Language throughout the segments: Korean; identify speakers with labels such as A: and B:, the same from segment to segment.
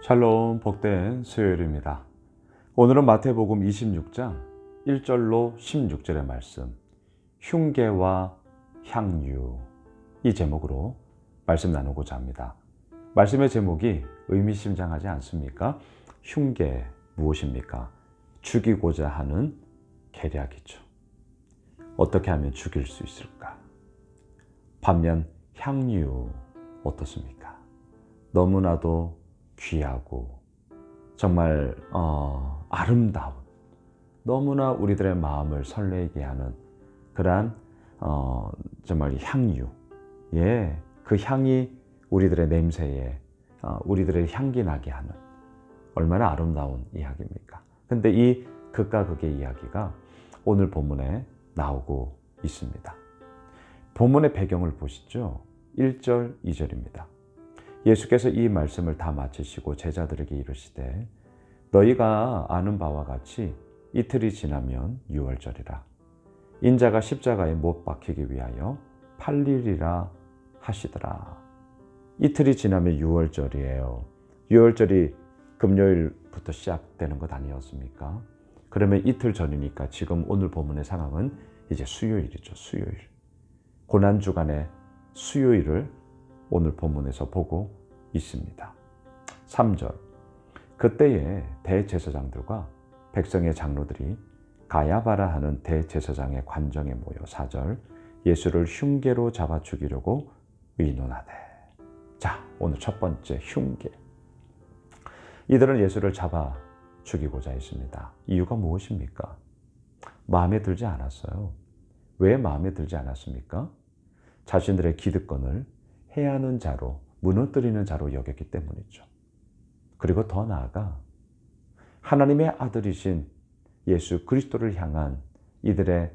A: 샬롬, 복된 수요일입니다. 오늘은 마태복음 26장 1절로 16절의 말씀, 흉계와 향유, 이 제목으로 말씀 나누고자 합니다. 말씀의 제목이 의미심장하지 않습니까? 흉계 무엇입니까? 죽이고자 하는 계략이죠. 어떻게 하면 죽일 수 있을까? 반면 향유 어떻습니까? 너무나도 귀하고 정말 아름다운, 너무나 우리들의 마음을 설레게 하는 그러한 정말 향유, 그 향이 우리들의 냄새에 우리들의 향기 나게 하는 얼마나 아름다운 이야기입니까? 근데 이 극과 극의 이야기가 오늘 본문에 나오고 있습니다. 본문의 배경을 보시죠. 1절, 2절입니다. 예수께서 이 말씀을 다 마치시고 제자들에게 이르시되 너희가 아는 바와 같이 이틀이 지나면 유월절이라. 인자가 십자가에 못 박히기 위하여 팔리리라 하시더라. 이틀이 지나면 유월절이에요. 유월절이 금요일부터 시작되는 것 아니었습니까? 그러면 이틀 전이니까 지금 오늘 본문의 상황은 이제 수요일이죠. 수요일. 고난주간의 수요일을 오늘 본문에서 보고 있습니다. 3절. 그때에 대제사장들과 백성의 장로들이 가야바라 하는 대제사장의 관정에 모여 4절. 예수를 흉계로 잡아 죽이려고 의논하되. 자, 오늘 첫 번째 흉계. 이들은 예수를 잡아 죽이고자 했습니다. 이유가 무엇입니까? 마음에 들지 않았어요. 왜 마음에 들지 않았습니까? 자신들의 기득권을 해하는 자로, 무너뜨리는 자로 여겼기 때문이죠. 그리고 더 나아가 하나님의 아들이신 예수 그리스도를 향한 이들의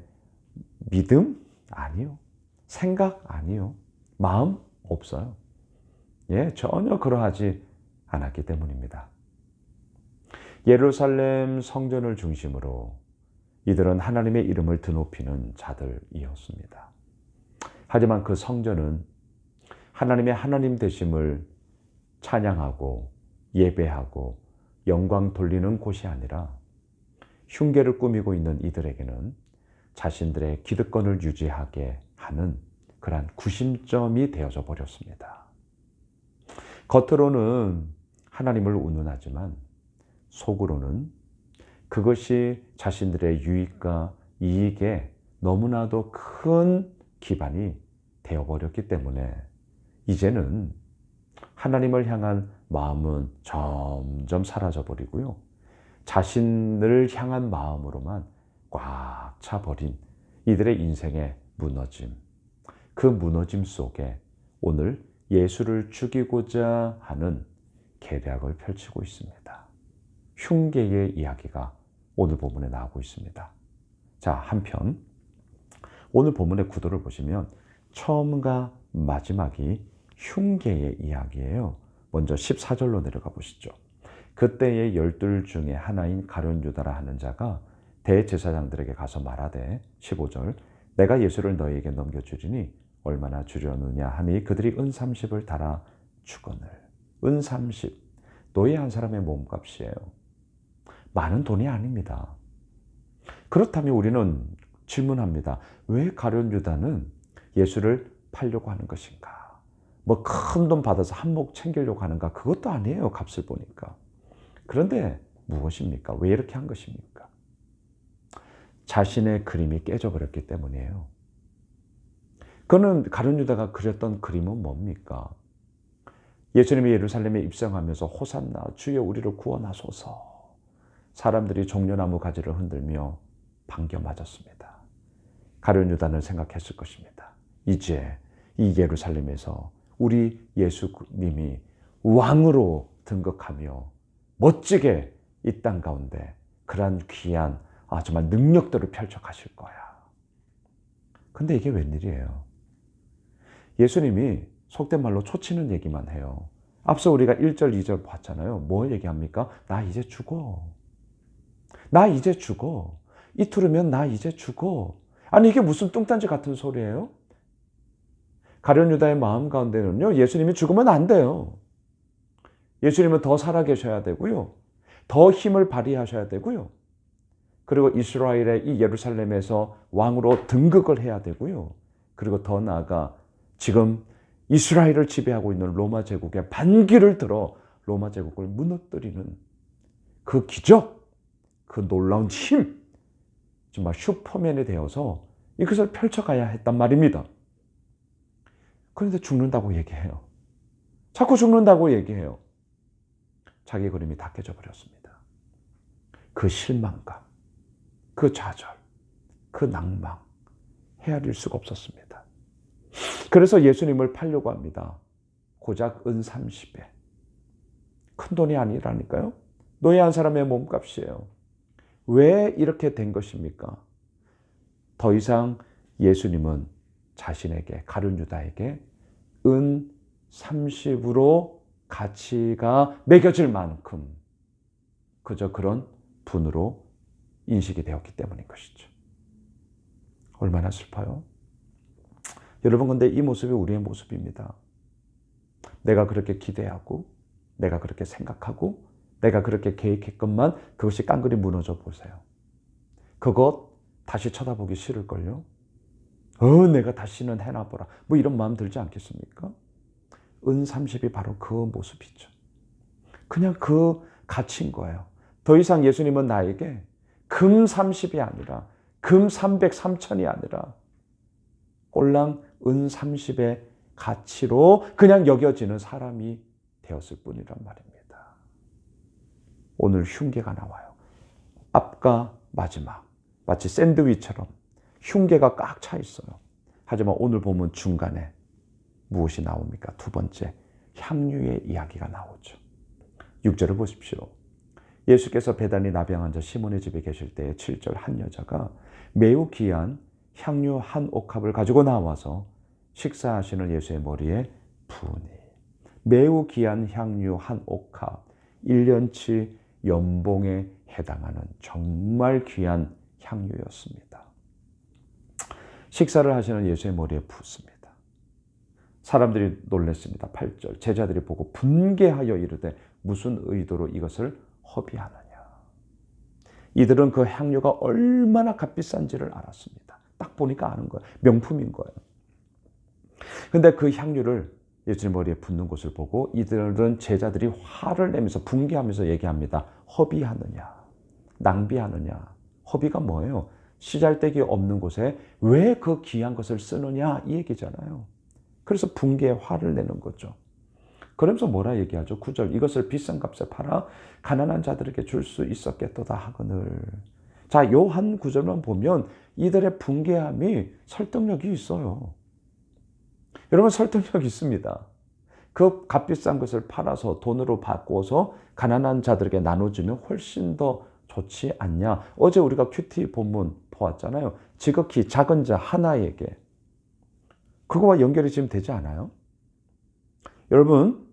A: 믿음? 아니요. 생각? 아니요. 마음? 없어요. 전혀 그러하지 않았기 때문입니다. 예루살렘 성전을 중심으로 이들은 하나님의 이름을 드높이는 자들이었습니다. 하지만 그 성전은 하나님의 하나님 되심을 찬양하고 예배하고 영광 돌리는 곳이 아니라 흉계를 꾸미고 있는 이들에게는 자신들의 기득권을 유지하게 하는 그러한 구심점이 되어져 버렸습니다. 겉으로는 하나님을 운운하지만 속으로는 그것이 자신들의 유익과 이익에 너무나도 큰 기반이 되어버렸기 때문에 이제는 하나님을 향한 마음은 점점 사라져버리고요. 자신을 향한 마음으로만 꽉 차버린 이들의 인생의 무너짐, 그 무너짐 속에 오늘 예수를 죽이고자 하는 계략을 펼치고 있습니다. 흉계의 이야기가 오늘 본문에 나오고 있습니다. 자, 한편 오늘 본문의 구도를 보시면 처음과 마지막이 흉계의 이야기예요. 먼저 14절로 내려가 보시죠. 그때의 12 중에 하나인 가룟 유다라 하는 자가 대제사장들에게 가서 말하되 15절 내가 예수를 너희에게 넘겨주리니 얼마나 주려느냐 하니 그들이 은 30을 달아 주거늘. 은 30, 노예 한 사람의 몸값이에요. 많은 돈이 아닙니다. 그렇다면 우리는 질문합니다. 왜 가룟 유다는 예수를 팔려고 하는 것인가? 뭐 큰 돈 받아서 한몫 챙기려고 하는가? 그것도 아니에요. 값을 보니까. 그런데 무엇입니까? 왜 이렇게 한 것입니까? 자신의 그림이 깨져버렸기 때문이에요. 그는 가룟 유다가 그렸던 그림은 뭡니까? 예수님이 예루살렘에 입성하면서 호산나 주여 우리를 구원하소서. 사람들이 종려나무 가지를 흔들며 반겨 맞았습니다. 가룟 유다는 생각했을 것입니다. 이제 이 예루살렘에서 우리 예수님이 왕으로 등극하며 멋지게 이 땅 가운데 그러한 귀한 정말 능력들을 펼쳐 가실 거야. 근데 이게 웬일이에요? 예수님이 속된 말로 초치는 얘기만 해요. 앞서 우리가 1절, 2절 봤잖아요. 뭐 얘기합니까? 나 이제 죽어. 나 이제 죽어. 이틀 후면 나 이제 죽어. 아니 이게 무슨 뚱딴지 같은 소리예요? 가룟 유다의 마음 가운데는요, 예수님이 죽으면 안 돼요. 예수님은 더 살아계셔야 되고요. 더 힘을 발휘하셔야 되고요. 그리고 이스라엘의 이 예루살렘에서 왕으로 등극을 해야 되고요. 그리고 더 나아가 지금 이스라엘을 지배하고 있는 로마 제국의 반기를 들어 로마 제국을 무너뜨리는 그 기적, 그 놀라운 힘, 정말 슈퍼맨이 되어서 이것을 펼쳐가야 했단 말입니다. 그런데 죽는다고 얘기해요. 자꾸 죽는다고 얘기해요. 자기 그림이 다 깨져버렸습니다. 그 실망감, 그 좌절, 그 낭망, 헤아릴 수가 없었습니다. 그래서 예수님을 팔려고 합니다. 고작 은 30에. 큰 돈이 아니라니까요. 노예 한 사람의 몸값이에요. 왜 이렇게 된 것입니까? 더 이상 예수님은 자신에게, 가룟 유다에게 은 30으로 가치가 매겨질 만큼 그저 그런 분으로 인식이 되었기 때문인 것이죠. 얼마나 슬퍼요? 여러분, 근데 이 모습이 우리의 모습입니다. 내가 그렇게 기대하고, 내가 그렇게 생각하고, 내가 그렇게 계획했건만 그것이 깡그리 무너져 보세요. 그것 다시 쳐다보기 싫을걸요? 내가 다시는 해놔보라. 뭐 이런 마음 들지 않겠습니까? 은 30이 바로 그 모습이죠. 그냥 그 가치인 거예요. 더 이상 예수님은 나에게 금 30이 아니라, 금 300, 3천이 아니라 꼴랑 은 30의 가치로 그냥 여겨지는 사람이 되었을 뿐이란 말입니다. 오늘 흉계가 나와요. 앞과 마지막, 마치 샌드위치처럼 흉계가 꽉 차 있어요. 하지만 오늘 보면 중간에 무엇이 나옵니까? 두 번째, 향유의 이야기가 나오죠. 6절을 보십시오. 예수께서 베다니 나병 환자 시몬의 집에 계실 때에 7절, 한 여자가 매우 귀한 향유 한 옥합을 가지고 나와서 식사하시는 예수의 머리에 부으니. 매우 귀한 향유 한 옥합, 1년치 연봉에 해당하는 정말 귀한 향유였습니다. 식사를 하시는 예수의 머리에 붓습니다. 사람들이 놀랐습니다. 8절, 제자들이 보고 분개하여 이르되 무슨 의도로 이것을 허비하느냐. 이들은 그 향유가 얼마나 값비싼지를 알았습니다. 딱 보니까 아는 거예요. 명품인 거예요. 근데 그 향유를 예수님 머리에 붓는 것을 보고 이들은, 제자들이 화를 내면서 분개하면서 얘기합니다. 허비하느냐, 낭비하느냐. 허비가 뭐예요? 씨잘데기 없는 곳에 왜 그 귀한 것을 쓰느냐, 이 얘기잖아요. 그래서 분개에 화를 내는 거죠. 그러면서 뭐라 얘기하죠? 9절, 이것을 비싼 값에 팔아 가난한 자들에게 줄 수 있었겠도다 하거늘. 자, 요 한 구절만 보면 이들의 분개함이 설득력이 있어요. 여러분, 설득력이 있습니다. 그 값비싼 것을 팔아서 돈으로 바꿔서 가난한 자들에게 나눠주면 훨씬 더 좋지 않냐. 어제 우리가 큐티 본문 보았잖아요. 지극히 작은 자 하나에게. 그거와 연결이 지금 되지 않아요? 여러분,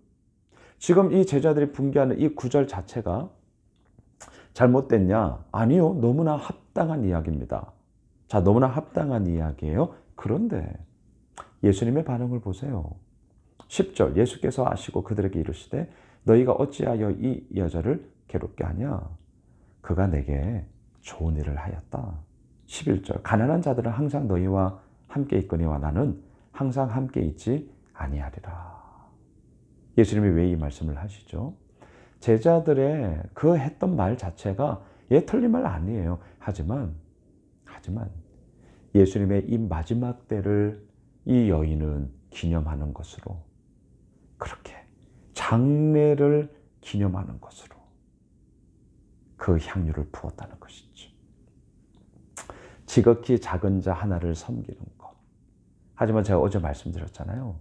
A: 지금 이 제자들이 분개하는 이 구절 자체가 잘못됐냐? 아니요. 너무나 합당한 이야기입니다. 자, 너무나 합당한 이야기예요. 그런데 예수님의 반응을 보세요. 10절, 예수께서 아시고 그들에게 이르시되 너희가 어찌하여 이 여자를 괴롭게 하냐? 그가 내게 좋은 일을 하였다. 11절, 가난한 자들은 항상 너희와 함께 있거니와 나는 항상 함께 있지 아니하리라. 예수님이 왜 이 말씀을 하시죠? 제자들의 그 했던 말 자체가 틀린 말 아니에요. 하지만 예수님의 이 마지막 때를 이 여인은 기념하는 것으로, 그렇게 장례를 기념하는 것으로 그 향유를 부었다는 것이죠. 지극히 작은 자 하나를 섬기는 것. 하지만 제가 어제 말씀드렸잖아요.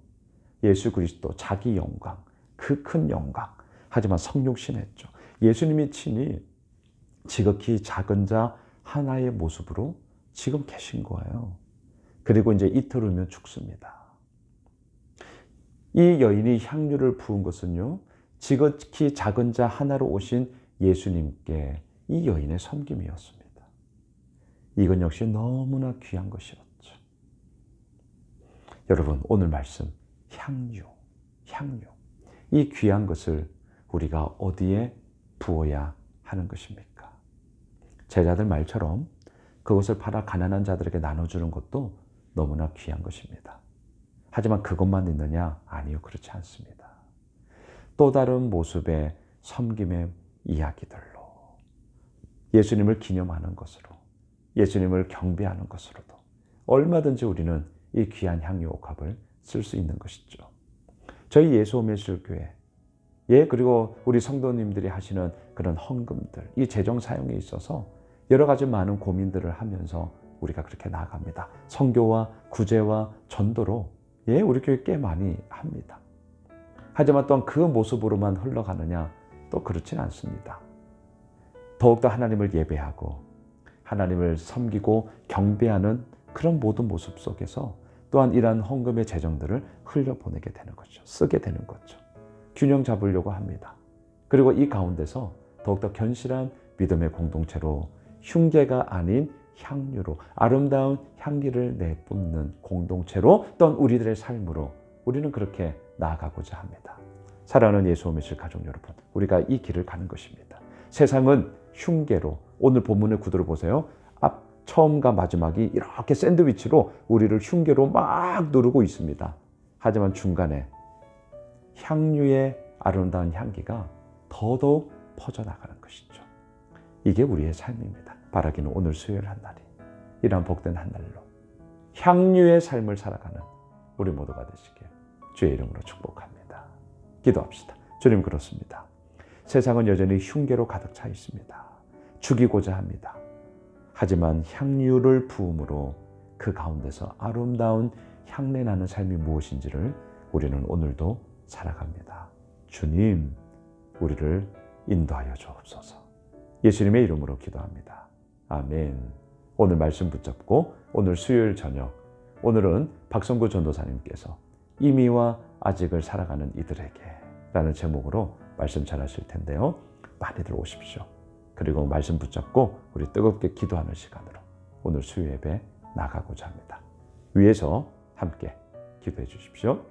A: 예수 그리스도 자기 영광, 그 큰 영광. 하지만 성육신했죠. 예수님이 친히 지극히 작은 자 하나의 모습으로 지금 계신 거예요. 그리고 이제 이틀 후면 죽습니다. 이 여인이 향유를 부은 것은요, 지극히 작은 자 하나로 오신 예수님께 이 여인의 섬김이었습니다. 이건 역시 너무나 귀한 것이었죠. 여러분, 오늘 말씀 향유. 이 귀한 것을 우리가 어디에 부어야 하는 것입니까? 제자들 말처럼 그것을 팔아 가난한 자들에게 나눠주는 것도 너무나 귀한 것입니다. 하지만 그것만 있느냐? 아니요, 그렇지 않습니다. 또 다른 모습의 섬김의 이야기들로, 예수님을 기념하는 것으로, 예수님을 경배하는 것으로도 얼마든지 우리는 이 귀한 향유 옥합을 쓸 수 있는 것이죠. 저희 예수오매실교회, 그리고 우리 성도님들이 하시는 그런 헌금들, 이 재정 사용에 있어서 여러 가지 많은 고민들을 하면서 우리가 그렇게 나아갑니다. 선교와 구제와 전도로 우리 교회 꽤 많이 합니다. 하지만 또한 그 모습으로만 흘러가느냐? 또 그렇진 않습니다. 더욱더 하나님을 예배하고 하나님을 섬기고 경배하는 그런 모든 모습 속에서 또한 이러한 헌금의 재정들을 흘려보내게 되는 거죠. 쓰게 되는 거죠. 균형 잡으려고 합니다. 그리고 이 가운데서 더욱더 견실한 믿음의 공동체로 흉계가 아닌 향유로 아름다운 향기를 내뿜는 공동체로 또한 우리들의 삶으로 우리는 그렇게 나아가고자 합니다. 사랑하는 예수오매실 가족 여러분, 우리가 이 길을 가는 것입니다. 세상은 흉계로, 오늘 본문의 구도를 보세요. 처음과 마지막이 이렇게 샌드위치로 우리를 흉계로 막 누르고 있습니다. 하지만 중간에 향유의 아름다운 향기가 더더욱 퍼져나가는 것이죠. 이게 우리의 삶입니다. 바라기는 오늘 수요일 한 날이 이러한 복된 한 날로 향유의 삶을 살아가는 우리 모두가 되시길 주의 이름으로 축복합니다. 기도합시다. 주님, 그렇습니다. 세상은 여전히 흉계로 가득 차 있습니다. 죽이고자 합니다. 하지만 향유를 부음으로 그 가운데서 아름다운 향내 나는 삶이 무엇인지를 우리는 오늘도 살아갑니다. 주님, 우리를 인도하여 주옵소서. 예수님의 이름으로 기도합니다. 아멘. 오늘 말씀 붙잡고 오늘 수요일 저녁, 오늘은 박성구 전도사님께서 이미와 아직을 살아가는 이들에게 라는 제목으로 말씀 전하실 텐데요. 많이들 오십시오. 그리고 말씀 붙잡고 우리 뜨겁게 기도하는 시간으로 오늘 수요 예배 나가고자 합니다. 위에서 함께 기도해 주십시오.